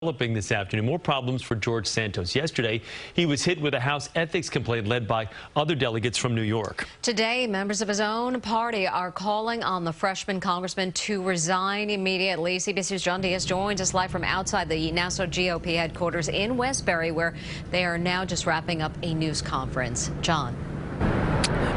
Developing this afternoon, more problems for George Santos. Yesterday, he was hit with a House ethics complaint led by other delegates from New York. Today, members of his own party are calling on the freshman congressman to resign immediately. CBS News' John Diaz joins us live from outside the Nassau GOP headquarters in Westbury, where they are now just wrapping up a news conference. John.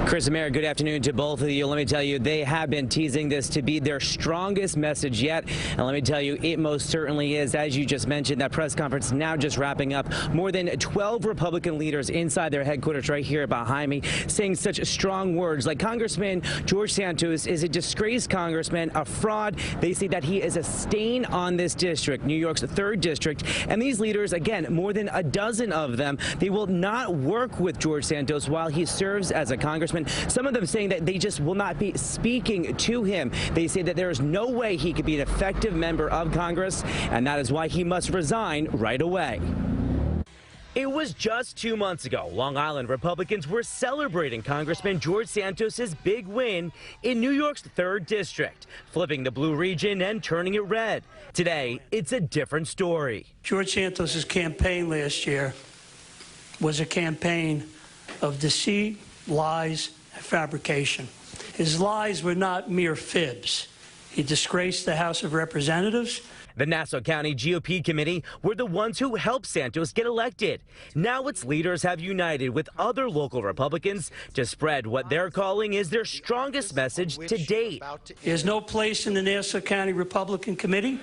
Chris and Mary, good afternoon to both of you. Let me tell you, they have been teasing this to be their strongest message yet. And let me tell you, it most certainly is. As you just mentioned, that press conference now just wrapping up. More than 12 Republican leaders inside their headquarters right here behind me saying such strong words like Congressman George Santos is a disgraced congressman, a fraud. They say that he is a stain on this district, New York's 3rd district. And these leaders, again, more than a dozen of them, they will not work with George Santos while he serves as a congressman. Some of them saying that they just will not be speaking to him. They say that there is no way he could be an effective member of Congress, and that is why he must resign right away. It was just 2 months ago, Long Island Republicans were celebrating Congressman George Santos' big win in New York's 3rd district, flipping the blue region and turning it red. Today, it's a different story. George Santos' campaign last year was a campaign of deceit, lies, and fabrication. His lies were not mere fibs. He disgraced the House of Representatives. The Nassau County GOP committee were the ones who helped Santos get elected. Now its leaders have united with other local Republicans to spread what they're calling is their strongest message to date. He has no place in the Nassau County Republican Committee,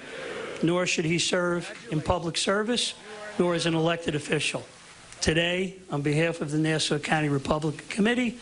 nor should he serve in public service, nor as an elected official. Today, on behalf of the Nassau County Republican Committee,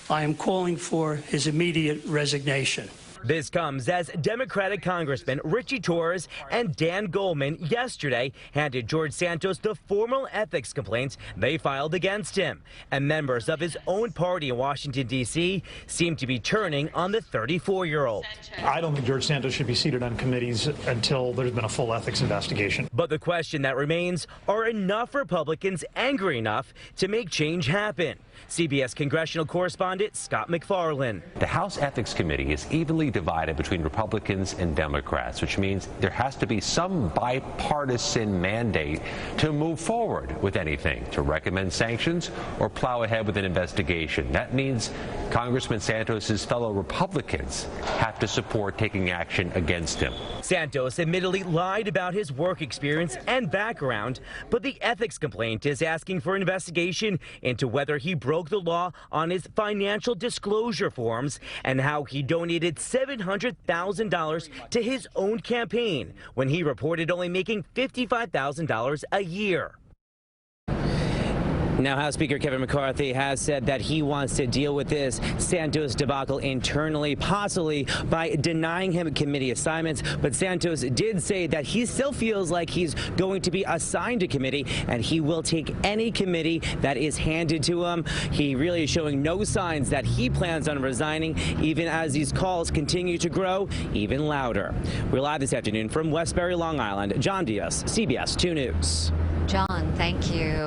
I am calling for his immediate resignation. This comes as Democratic Congressman Richie Torres and Dan Goldman yesterday handed George Santos the formal ethics complaints they filed against him. And members of his own party in Washington, D.C. seem to be turning on the 34-year-old. I don't think George Santos should be seated on committees until there's been a full ethics investigation. But the question that remains, are enough Republicans angry enough to make change happen? CBS congressional correspondent Scott McFarland. The House Ethics Committee is evenly divided between Republicans and Democrats, which means there has to be some bipartisan mandate to move forward with anything, to recommend sanctions or plow ahead with an investigation. That means Congressman Santos' fellow Republicans have to support taking action against him. Santos admittedly lied about his work experience and background, but the ethics complaint is asking for an investigation into whether he broke the law on his financial disclosure forms and how he donated $700,000 to his own campaign when he reported only making $55,000 a year. Now, House Speaker Kevin McCarthy has said that he wants to deal with this Santos debacle internally, possibly by denying him committee assignments. But Santos did say that he still feels like he's going to be assigned a committee, and he will take any committee that is handed to him. He really is showing no signs that he plans on resigning, even as these calls continue to grow even louder. We're live this afternoon from Westbury, Long Island. John Diaz, CBS 2 News. John, thank you.